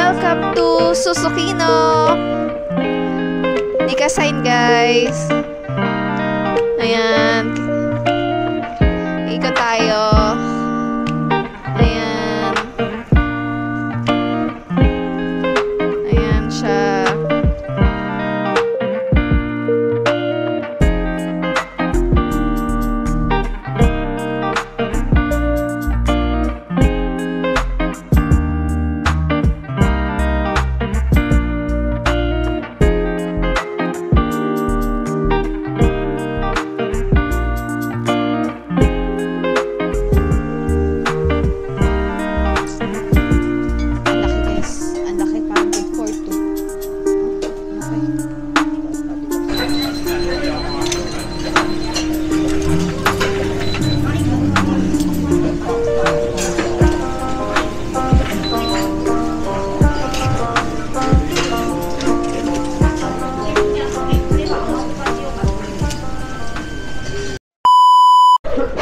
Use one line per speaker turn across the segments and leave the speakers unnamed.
Welcome to Susukino. Ika-sign guys. Ayan. Ikot tayo. Ayan. Ayan siya.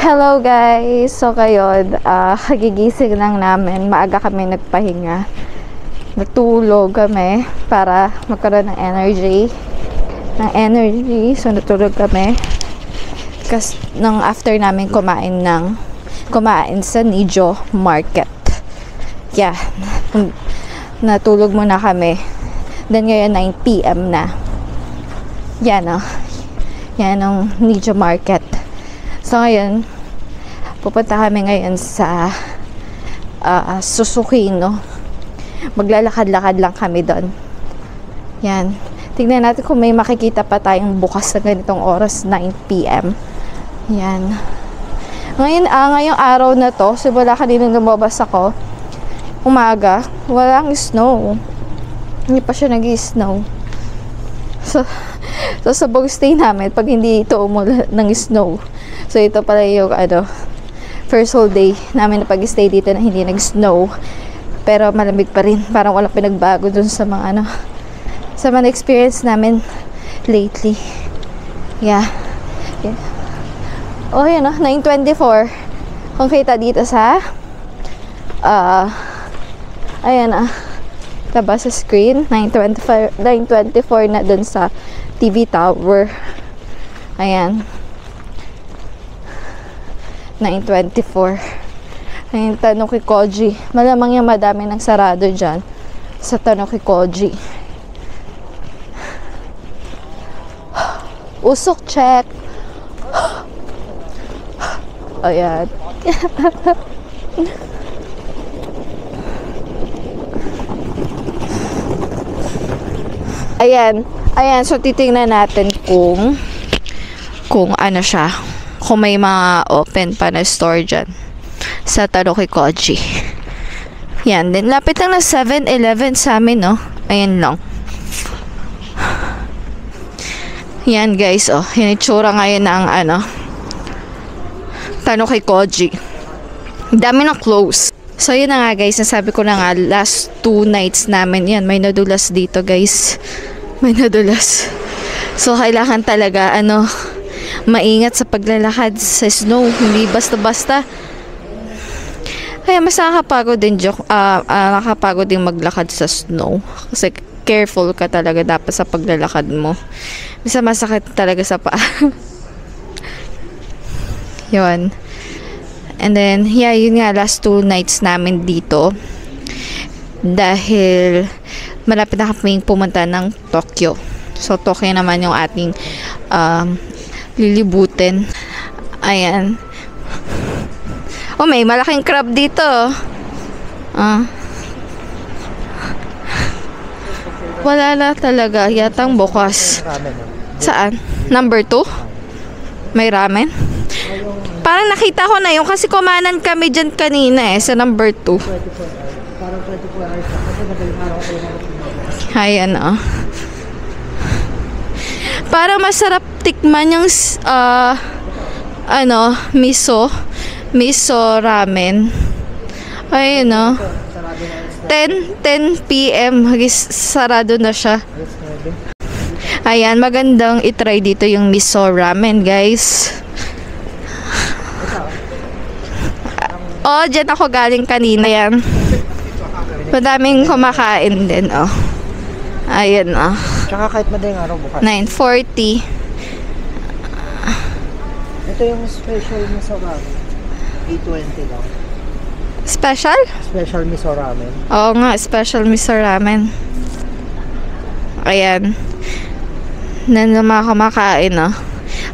Hello guys! So ngayon, kagigising lang namin. Maaga kami nagpahinga. Natulog kami para magkaroon ng energy. So natulog kami. Kasi nang after namin kumain sa Nijo Market. Yeah. Natulog muna kami. Then ngayon 9 PM na. Yan o. Yan ang Nijo Market. So ngayon, pupunta kami ngayon sa Susukino. Maglalakad-lakad lang kami doon. Yan. Tingnan natin kung may makikita pa tayong bukas sa ganitong oras, 9 PM. Yan. Ngayong araw na to, simula kanina lumabas ako, umaga, walang snow. Hindi pa siya nag-i-snow. So sa stay namin, pag hindi ito umulan ng snow. So ito pala yung first whole day namin na pag-stay dito na hindi nag-snow. Pero malamig pa rin. Parang walang pinagbago dun sa mga sa mga experience namin lately. Yeah. Oh, yan 9:24. Kung kita dito sa ayan taba sa screen. 9:24 na dun sa TV tower. Ayan. 9:24. Ayun, Tanukikoji. Malamang yung madami ng sarado dyan sa Tanukikoji. Usok check. Ayan. Ayan, so titingnan natin kung ano siya. Kung may mga open pa na store dyan sa Tanukikoji. Yan. Then, lapit lang na 7-Eleven sa amin, no? Ayan lang. Yan, guys, oh. Yan itsura ngayon ng, Tanukikoji. Dami ng close. So, yun na nga, guys. Nasabi ko na nga, last 2 nights namin. Yan, may nadulas dito, guys. May nadulas. So, kailangan talaga, maingat sa paglalakad sa snow, hindi basta-basta. Kaya mas nakakapagod din maglakad sa snow kasi careful ka talaga dapat sa paglalakad mo. Minsan masakit talaga sa paa. Yun. And then, yeah, yun nga, last 2 nights namin dito dahil malapit na kaming pumunta ng Tokyo. So, Tokyo naman yung ating lilibutin. Ayan. Oh, may malaking crab dito. Wala na talaga. Yatang bukas. Saan? Number 2? May ramen? Parang nakita ko na yung kasi kumanan kami dyan kanina sa number 2.
Parang 24 hours na. Kasi madaling araw kayo na.
Ayan para masarap tikman yung miso ramen. Ayun 10 PM sarado na siya. Ayan, magandang itry dito yung miso ramen, guys. Oh, dyan ako galing kanina yan. Madaming kumakain din, oh. Ayan, oh.
Tsaka kahit madaling araw bukas.
9:40.
Ito yung special miso ramen. 820 lang.
Special?
Special miso ramen.
Oo nga, special miso ramen. Ayan. Nan na mga kumakain, oh.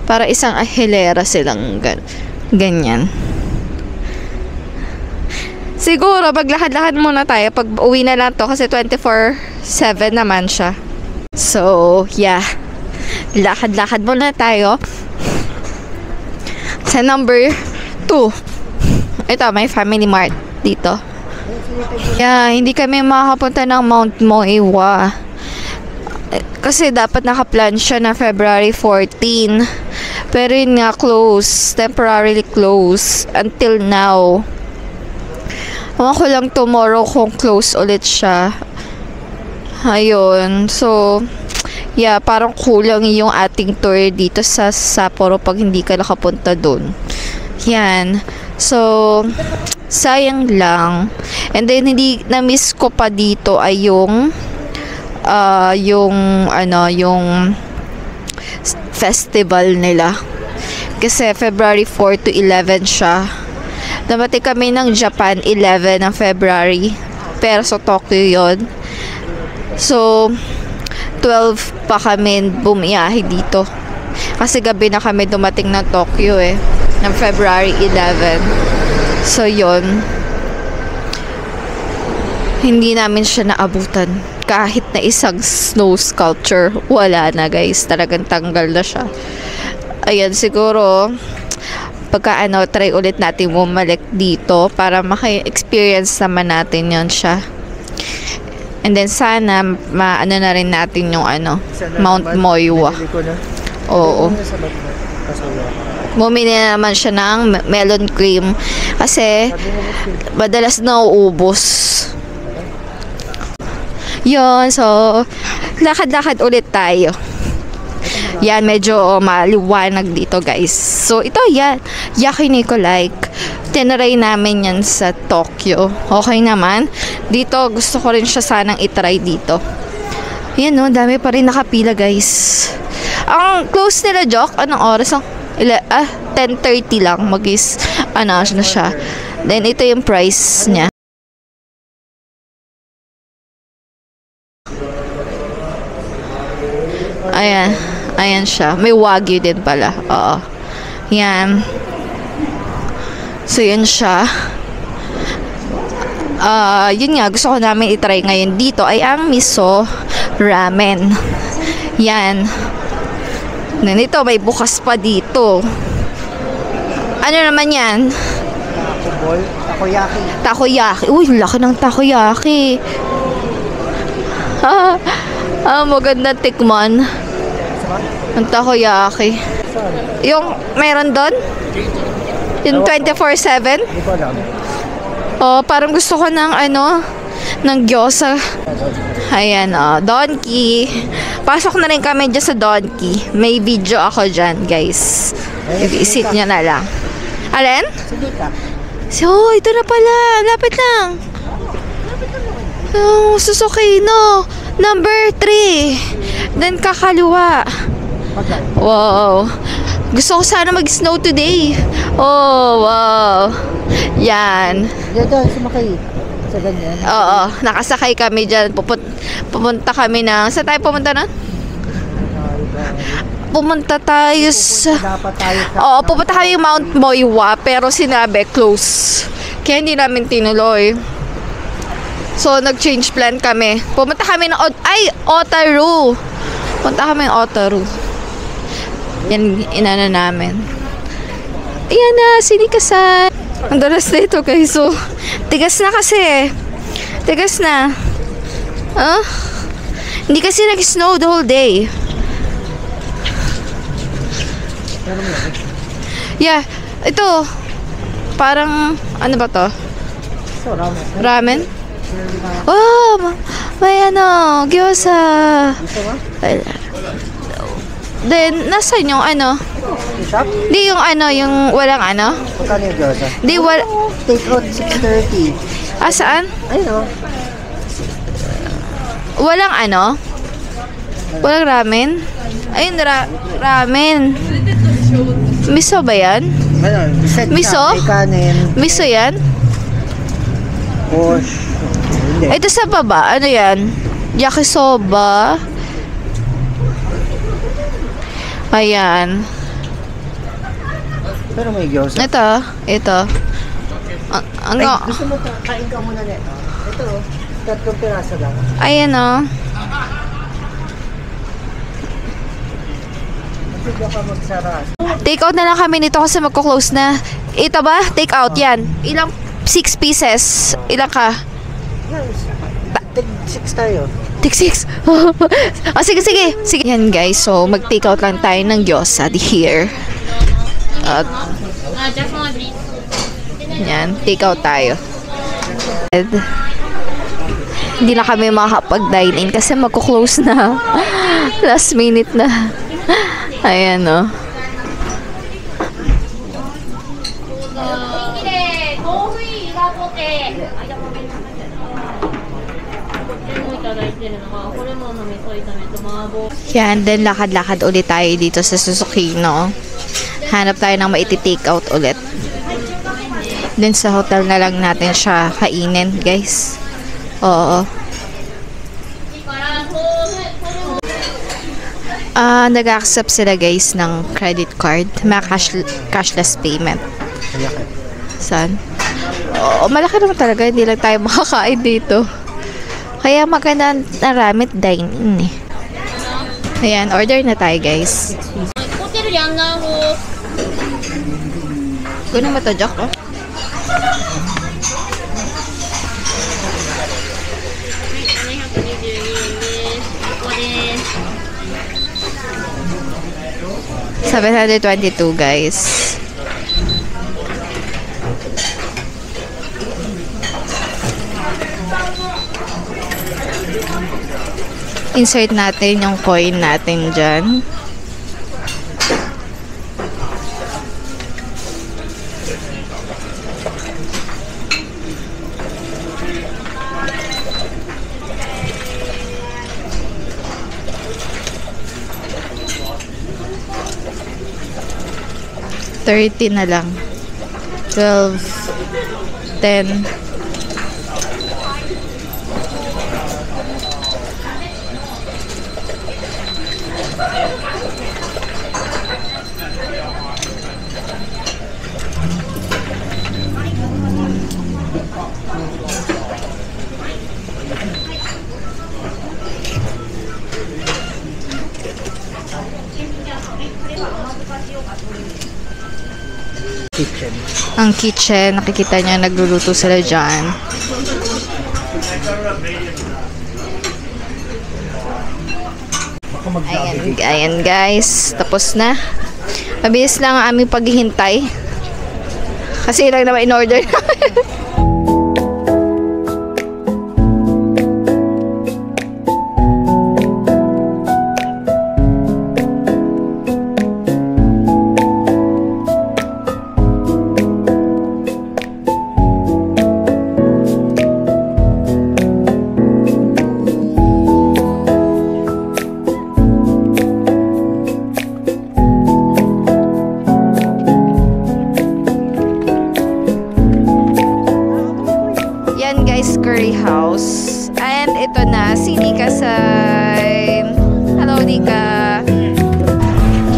Para isang ahilera silang ganyan. Siguro, maglakad-lakad muna tayo. Pag uwi na lang to kasi 24/7 naman siya. So, yeah. Lakad-lakad muna tayo. Sa number 2. Ito, may Family Mart dito. Yeah, hindi kami makakapunta ng Mount Moiwa. Kasi dapat nakaplan siya na February 14. Pero yun nga, close. Temporarily close. Until now. Ewan ko lang tomorrow kung close ulit siya. Ayun. So, yeah, parang kulang yung ating tour dito sa Sapporo pag hindi ka nakapunta dun. Yan. So, sayang lang. And then, hindi na-miss ko pa dito ay yung festival nila. Kasi February 4 to 11 siya. Dumating kami ng Japan 11 ng February. Pero sa Tokyo yon. So, 12 pa kami bumiyahe dito. Kasi gabi na kami dumating ng Tokyo ng February 11. So, yon. Hindi namin siya naabutan. Kahit na isang snow sculpture, wala na guys. Talagang tanggal na siya. Ayan, siguro pagka try ulit natin bumalik dito para maka-experience naman natin yon siya. And then sana maano na rin natin yung Mount Moiwa. Oo. Bumili na naman siya ng melon cream kasi madalas nauubos. Yun, so lakad-lakad ulit tayo. Yan, medyo maliwanag dito guys. So, ito yan. Yakiniku like. Tinry namin yan sa Tokyo. Okay naman. Dito, gusto ko rin siya sanang itry dito. Yan no, dami pa rin nakapila guys. Ang close nila, Jok, anong oras? 10:30 lang. Mag-is, na siya. Then, ito yung price niya. Ayan. Ayan siya. May wagyu din pala. Oo. Yan. So, yun siya. Yun nga. Gusto ko namin itry ngayon dito ay ang miso ramen. Yan. Ito, may bukas pa dito. Ano naman yan?
Takoyaki.
Takoyaki. Uy, laki ng takoyaki. Magandang tikman. Ang takoyaki. Yung mayroon doon? Yung 24/7?
Hindi ko alam.
Oh, parang gusto ko ng ng gyoza. Ayan, Donki. Pasok na rin kami dyan sa Donki. May video ako dyan, guys. I-visit nyo na lang. Alin?
Sige ka.
So, ito na pala. Lapit lang. Suzuki, no. Number 3. Then, kakaliwa. Wow. Gusto ko sana mag-snow today. Oh, wow. Yan.
Dito, sumakay. Sa ganyan.
Oo, nakasakay kami dyan. Pupunta kami na... Saan tayo pumunta na? Pumunta tayo sa...
Dapat tayo sa...
Oo, pupunta kami Mount Moiwa. Pero sinabi, close. Kaya hindi namin tinuloy. So, nag-change plan kami. Pumunta kami ng... Otaru. Punta kami ng Otaru. Yan, inana namin. Ayan na, sinikasan. Ang dalas na ito, guys. So, tigas na kasi. Tigas na. Hindi kasi nag-snow the whole day. Yeah, ito. Parang, ano ba to?
So, ramen.
Ramen? Oh, may gyoza.
Dito ba?
Then, nasan yung
Shop?
Di yung yung walang
Magkano yung gyoza?
Di
Take out 6:30.
Saan?
Ayun o.
Walang ano? Walang ramen? Ayun, ramen. Miso ba yan?
Ano, set
Miso?
siya, may kanin.
Miso yan?
O, hindi.
Ito sa baba, ano yan? Yakisoba. Ayan.
Pero may gyoza.
Ito.
Ay,
Ano?
gusto mo kain ka muna nito? Ito, 3 piraso lang.
Ayan o.
Kasi ka magsara.
Take out na lang kami nito kasi magko-close na. Ito ba? Take out yan. Ilang 6 pieces. Ilang ka?
Yes. Tig 6 tayo.
Take 6. Sige. Yan guys. So, mag-take out lang tayo ng gyoza here. At, yan. Take out tayo. Hindi na kami makakapag-dine in kasi magko-close na. Last minute na. Ayan o. Yan, then lakad-lakad ulit tayo dito sa Susukino. Hanap tayo ng maiti-take out ulit. Then sa hotel na lang natin siya kainin, guys. Oo. Nag-accept sila guys ng credit card. Cashless payment.
Malaki.
Saan? Oo, malaki naman talaga. Hindi lang tayo makakain dito. Kaya maganda na ramit dine-in eh. Ayan, order na tayo guys. Kunin mo to, Jok? Oh? $722 guys. Insert natin yung coin natin dyan. $30 na lang. 12, 10.
Kitchen.
Ang kitchen, nakikita niya nagluluto sila dyan.
Baka magsabi.
Ayan guys, tapos na. Mabilis lang ang aming paghihintay. Kasi lang naman in-order namin. Yan guys, curry house. And ito na, si Nika Sign. Hello, Nika.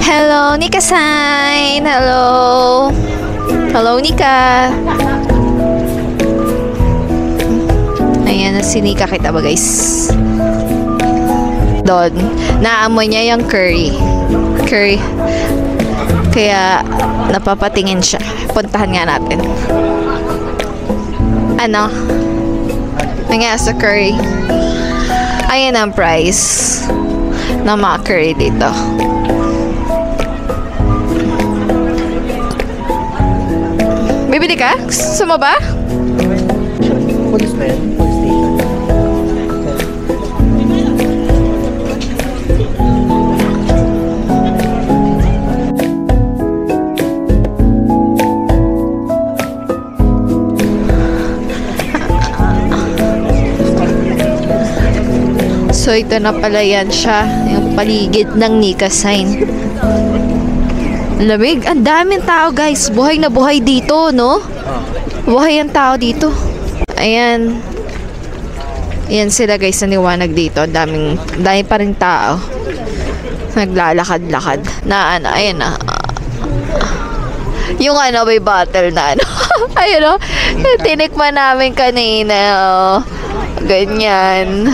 Hello, Nika Sign. Hello. Hello, Nika. Ayan na si Nika, kita ba guys? Doon. Naamoy niya yung curry. Curry. Kaya napapatingin siya. Puntahan nga natin. Ano? Nangyari sa curry. Ayan ang price ng mga curry dito. Bibili ka? Gusto mo ba?
Police ba yan? Police station.
So, ito na pala yan siya. Yung paligid ng Nika sign. Lamig. Ang daming tao, guys. Buhay na buhay dito, no? Buhay ang tao dito. Ayan. Ayan sila, guys, sa liwanag dito. Ang dami pa rin tao. Naglalakad-lakad. Na ano, ayan na. Yung ano, may bottle na ano. Ayun o. Tinikman namin kanina. Oh. Ganyan.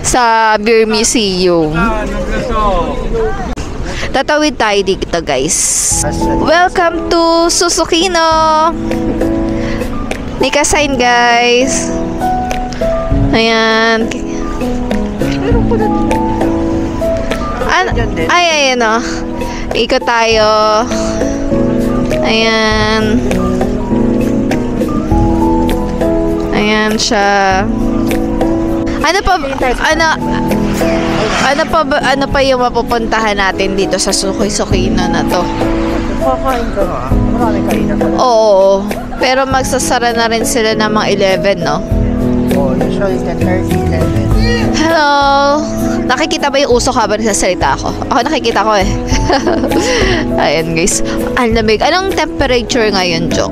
Sa Beer Museum. Tatawid tayo dito, guys. Welcome to Susukino. Nika sign, guys. Ayan. Ay, ayan o. Ikot tayo. Ayan. Ayan siya. Ano pa yung mapupuntahan natin dito sa Susukino na to?
Kakain ka nga. Maraming kainan ka.
Oo. Pero magsasara na rin sila ng mga 11, no?
Oh, usually 10:30, 11.
Hello! Nakikita ba yung usok habang nagsasalita ako? Ako nakikita ko eh. Ayan, guys. Ang lamig. Anong temperature ngayon, Jo?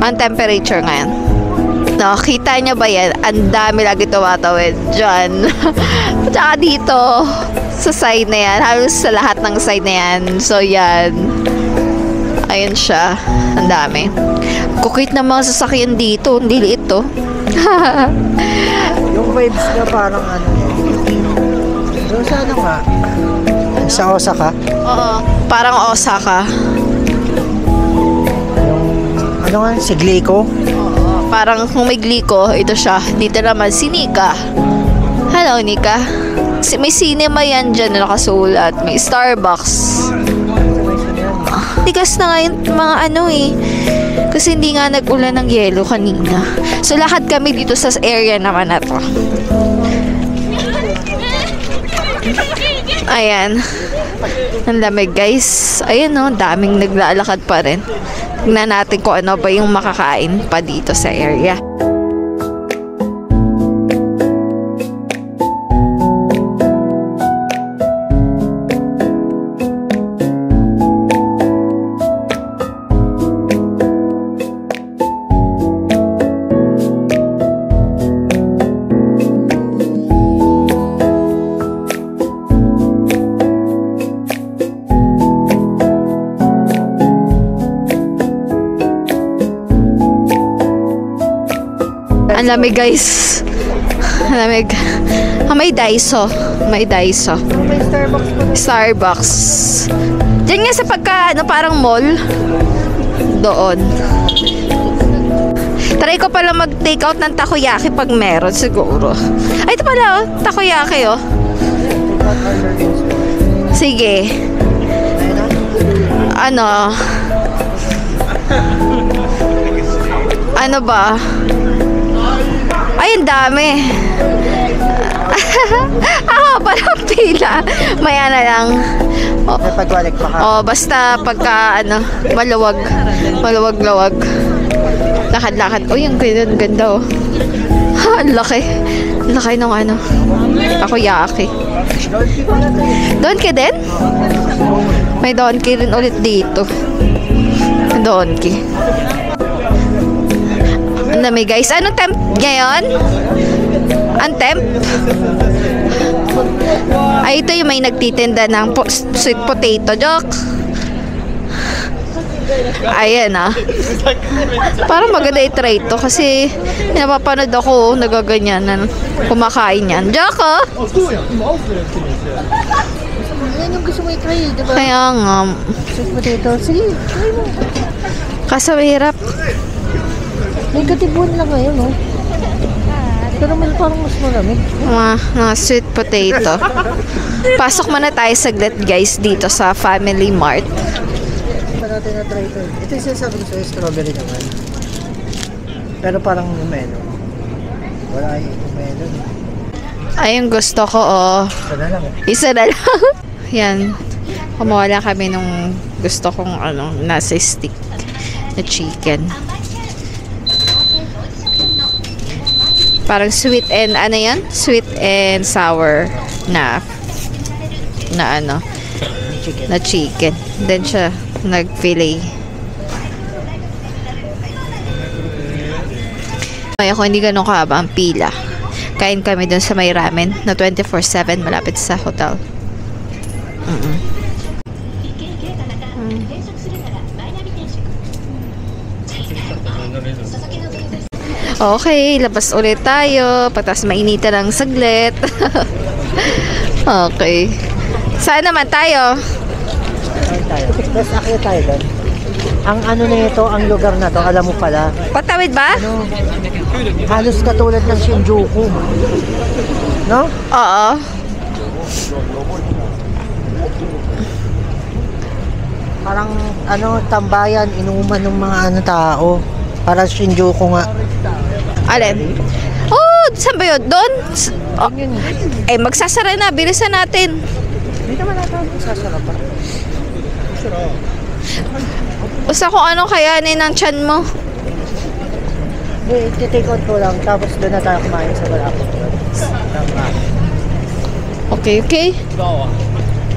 Ang temperature ngayon? No, kita niya ba yan? Ang dami lagi tumatawid dyan. Tsaka dito, sa side na yan. Halos sa lahat ng side na yan. So, yan. Ayun siya. Ang dami. Kukit na mga sasakyan dito. Hindi liit to.
Yung waves na parang ano yan. Doon sa ano nga? Sa Osaka?
Oo. Parang Osaka.
Yung, ano nga? Si Glico?
Oo. Parang kung may gliko, ito siya. Dito naman si Nika. Hello, Nika. May cinema yan dyan na nakasulat. May Starbucks. Tigas na nga yung mga ano eh. Kasi hindi nga nag-ulan ng yelo kanina. So, lakad kami dito sa area naman na to. Ayan. Ang lamig, guys. Ayan, no. Daming naglalakad pa rin. Tignan natin kung ano ba yung makakain pa dito sa area. Ang lamig, guys. Ang lamig. May Daiso. May Daiso.
May Starbucks po.
Starbucks. Diyan nga sa parang mall. Doon. Try ko pala mag-take out ng takoyaki pag meron siguro. Ay, ito pala, oh. Takoyaki, oh. Sige. Ano? Ano ba? Ay, ang dami. Parang pila. Maya na lang.
May pagwalik pa ka.
Oh, basta pagka, maluwag. Maluwag-lawag. Lakad-lakad. Oh, yung ganda, oh. Ang laki. Laki nung takoyaki. Donkey din? May donkey rin ulit dito. Donkey. Ang dami, guys. Anong temp ngayon? Ang temp? Ay, ito yung may nagtitinda ng sweet potato. Joke. Ayan, ah. Parang maganda i-try ito kasi napapanood ako nagaganyan kumakain yan. Joke, oh.
Yan yung gusto mo i-try, diba?
Kaya nga.
Sweet potato. Sige, try mo.
Kaso mahirap.
May katibuan lang ngayon, no? Pero may parang mas malamig.
Mga sweet potato. Pasok muna tayo saglit, guys, dito sa Family Mart.
Pa natin na-try ito. Ito yung sinasabi ko sa'yo, strawberry naman. Pero parang melon. Wala yung melon.
Ay, yung gusto ko, oh.
Isa na lang.
Isa na lang. Yan. Kumuha lang kami nung gusto kong nasa stick na chicken. Parang sweet and, ano yan? Sweet and sour na ano,
Chicken.
na chicken. Then siya nag-fillet. May ako hindi ganun kahaba ang pila. Kain kami dun sa may ramen na 24/7 malapit sa hotel. Okay, labas ulit tayo. Pagtas mainitan ng saglit. Okay. Saan naman tayo?
Tayo. Tapos akyat tayo doon. Ang ano na ito, ang lugar na to, alam mo pala,
Patawid ba?
ano, halos katulad ng Shinjuku. No?
Oo.
Parang ano, tambayan, inuman ng mga ano tao. Parang Shinjuku nga.
Alin? Oh, saan ba yun? Doon? Oh,
Yun.
eh, magsasara na. Bilisan natin.
Hindi naman natin sasarapan.
Basta kung anong kayanin ng tiyan mo.
Hindi, take out ko lang. Tapos doon na tayo kumain sa Balapot.
Okay, okay.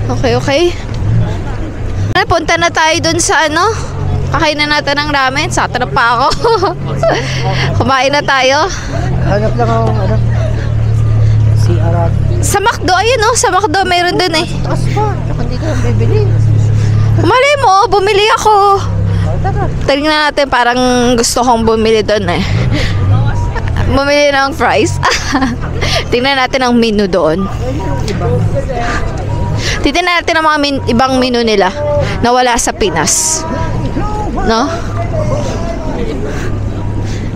Okay, okay. Punta na tayo dun sa ano. Kakain na natin ng ramen. Satrap pa ako. Kumain na tayo.
Hanap lang ako, ano, si Arab.
Sa McDo, ayun oh. Sa McDo, mayroon dun eh.
Taas pa, tsaka hindi ka bibili.
Malay mo, bumili ako.
O, tara.
Tingnan natin, parang gusto kong bumili dun eh. Bumili ng fries. Tingnan natin ang menu doon. Titingnan natin ang mga ibang menu nila na wala sa Pinas. No?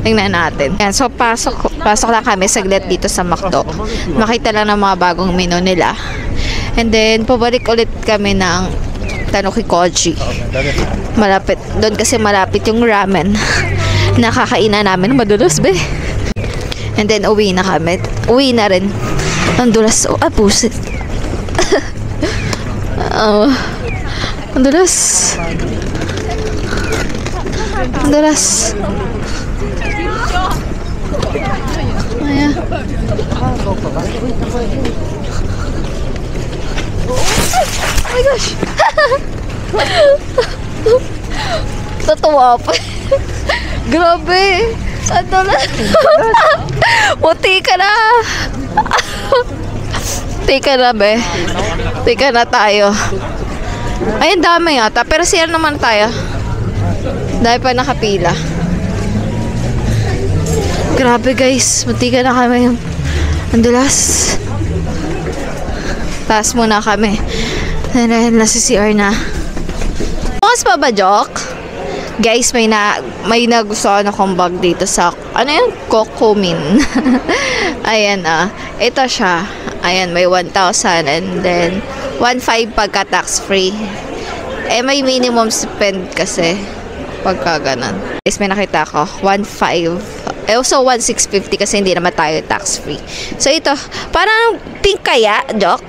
Tingnan natin. Yan, so pasok lang kami saglit dito sa McDo. Makita lang ng mga bagong menu nila. And then, pabalik ulit kami ng Tanuki Koji. Malapit. Doon kasi malapit yung ramen. Nakakainan namin. Madulas, be. And then, uwi na kami. Uwi na rin. Ang dulas. Oh, pusit. Ang dulas. Ang dulas. Ayan. Oh my gosh. Tatawa pa. Grabe. Ano na? Puti ka na. Tika na, be. Tika na tayo. Ay, ang dami yata. Pero siya naman tayo. Dahil pa nakapila. Grabe, guys. Matika na kami. Ang dulas. Taas muna kami. Dahil nasa CR na. Bukas pa ba, Jok? Guys, may nagustuhan akong bag dito sa, ano yun? Kokumin. Ayan, ito siya. Ayan, may 1,000 and then 1,500 pagka tax free. Eh, may minimum spend kasi pagka ganun. Guys, may nakita ko, 1,500. Eh, so 1,650 kasi hindi naman tayo tax free. So, ito, parang pink kaya, Jok?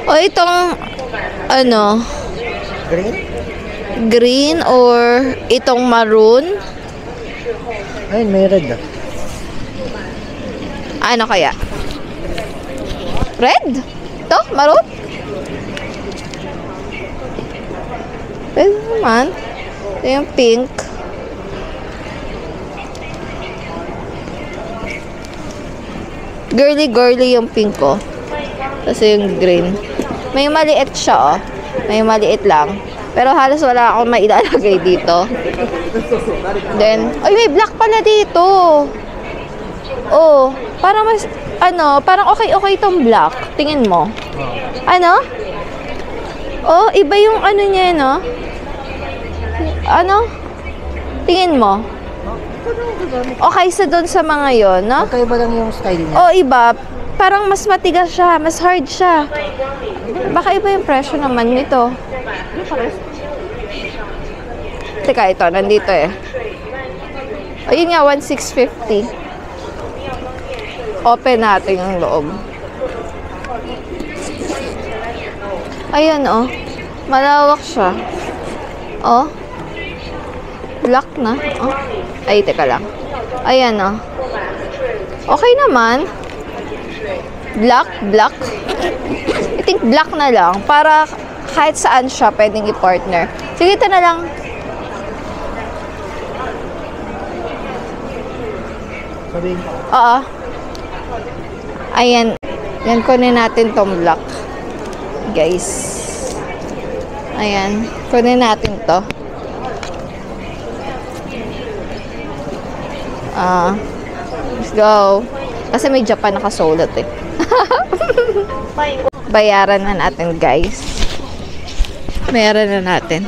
O itong, ano,
Green?
green or itong maroon?
Ayun, may red.
Ano kaya? Red? Ito? Maroon? Pwede naman. Ito yung pink. Girly yung pink ko. Kasi yung green. May maliit siya, oh. May maliit lang. Pero halos wala akong mailalagay dito. Then, ay, may black pala dito. Oh, parang mas, ano, parang okay itong black. Tingin mo. Ano? Oh, iba yung ano niya, no? Ano? Tingin mo. Okay sa doon sa mga yon, no?
Okay ba lang yung style niya?
Oh, iba. Parang mas matigas siya, mas hard siya. Baka iba yung presyo naman nito. Teka, ito, nandito eh. Ayun nga, 1,650. Open natin yung loob. Ayan, oh. Malawak siya. Oh. Black na. Oh. Ay, teka lang. Ayan, oh. Okay naman. Black. I think black na lang. Para kahit saan siya pwedeng i-partner. Sige, ito na lang.
Sabihin ko.
Oo. Ayan. Yan, kunin natin tong black. Guys. Ayan. Kunin natin to. Let's go. Kasi may Japan nakasulat eh. Bayaran na natin, guys. Bayaran na natin.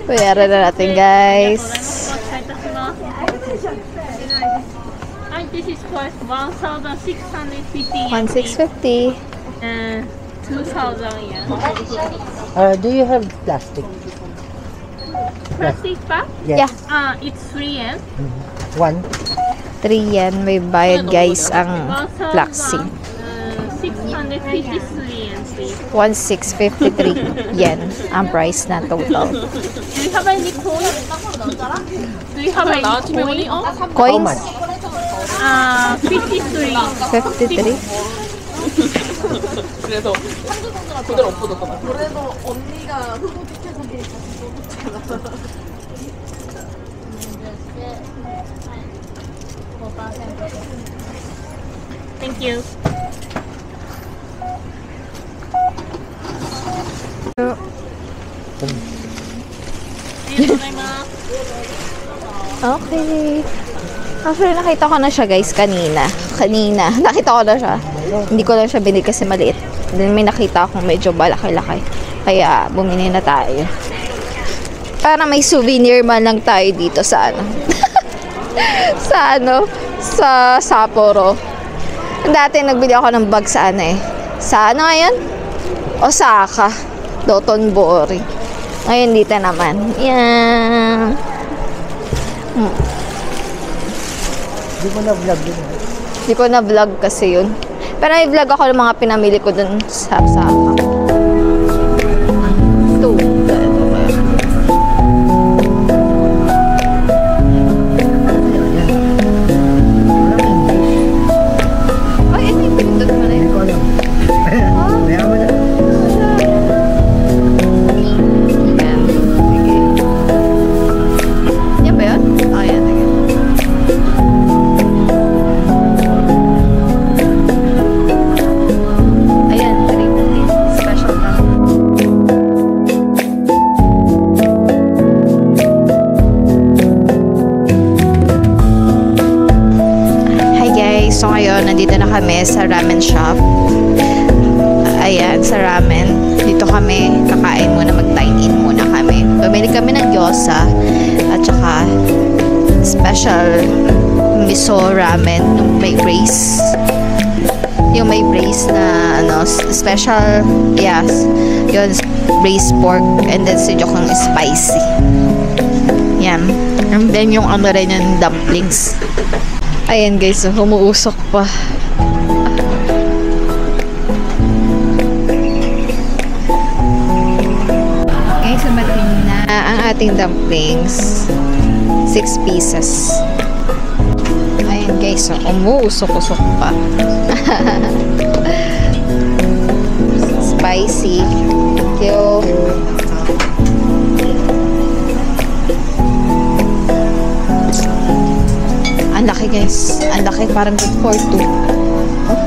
Bayaran na natin, guys.
This is for 1,650
1,650.
and 2,000 yen.
Do you have plastic?
Plastic bag?
Yeah.
It's 3 yen.
One.
3 yen. May bayad, guys, ang flaxseed.
653 yen, please.
1,653 yen ang price na total.
Do you have any coins? Do you have any coin?
How
Coins?
much?
53.
53.
Thank you.
Okay. Actually, nakita ko na siya, guys, kanina. Nakita ko na siya. Hindi ko lang siya binili kasi maliit. Then may nakita akong medyo malaki-laki. Kaya, bumili na tayo. Para may souvenir man lang tayo dito sa ano. Sa Sapporo. Dati nagbili ako ng bag sa ano eh. Sa ano ngayon? Osaka. Dotonbori. Ngayon dito naman. Yan.
Di mo na-vlog yun.
Hindi ko na-vlog kasi yun. Pero may vlog ako ng mga pinamili ko dun sa Osaka. Ito. Ay, ito yung pinindot mo na yun.
Hindi ko alam. Kaya mo na.
Yan. Sige. Yan ba yun? Oh, yan. Sige. Ayan, 350. Special na. Hi guys! So ngayon, nandito na kami sa ramen shop. Ayan, sa ramen. Dito kami kakain muna, mag-dine-in muna kami. Bumili kami ng gyoza at saka special miso ramen yung may brace. Yung may brace na ano, special, yes, yun, braised pork and then si Jokong spicy. Yan. And then yung ano rin yung dumplings. Ayan guys, so humuusok pa. Guys, sumating na ang ating dumplings. 6 pieces. Ayan guys, so umuusok-usok pa. Spicy. Thank you. Ang laki guys. Ang laki. Parang good for 2. Oh,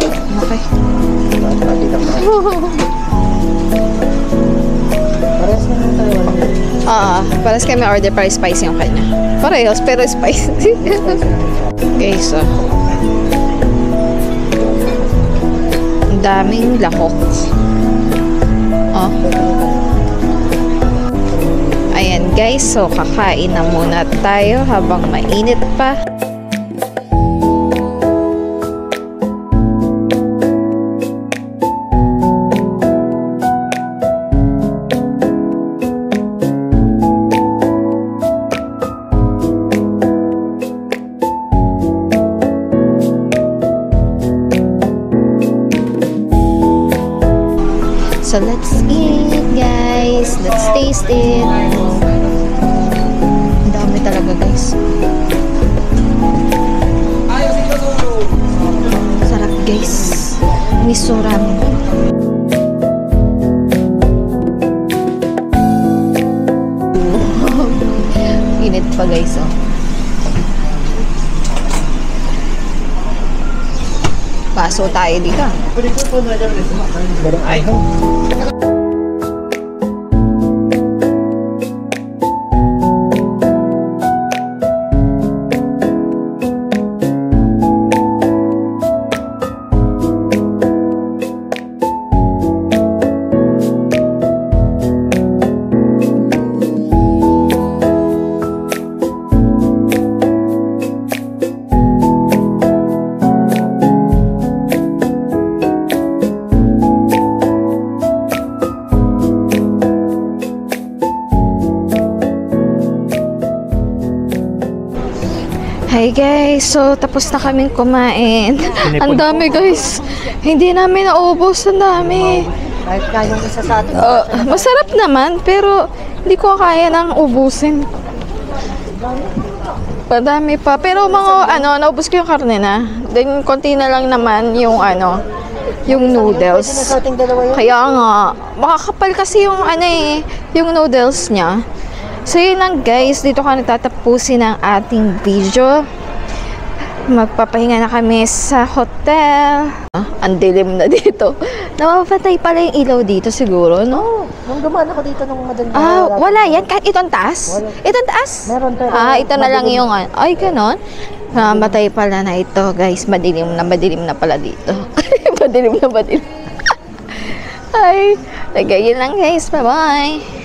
okay.
Parehas na lang tayo.
Parehas kami order para spicy yung kanya. Parehas, pero spicy. Guys, ang daming lahok. Oh. Ayan guys, so kakain na muna tayo habang mainit pa. So let's eat, guys. Let's taste natin. Ang dami talaga, guys. Sarap, guys. Miso ramen. Init pa, guys, oh. Paso tayo dito. Hi guys, so tapos na kaming kumain. Ang dami guys. Hindi namin naubos, ang dami.
Kahit kayong isa sa atin.
Masarap naman, pero hindi ko kaya nang ubusin. Padami pa. Pero mga naubos ko yung karne na. Then konti na lang naman yung yung noodles.
Sa ating dalawa yun.
Kaya nga, makakapal kasi yung yung noodles niya. So yun lang guys, dito ka natatapusin ang ating video. Magpapahinga na kami sa hotel. Ang dilim na dito. Napapatay pala yung ilaw dito siguro, no?
Nung dumaan ako dito nung madaling
Wala yan. Kahit itong taas?
Wala.
Itong taas?
Meron, pero
ito na lang yung ay, ganon. Namatay pala na ito, guys. Madilim na pala dito. Madilim na. Ay, yun lang guys. Bye-bye.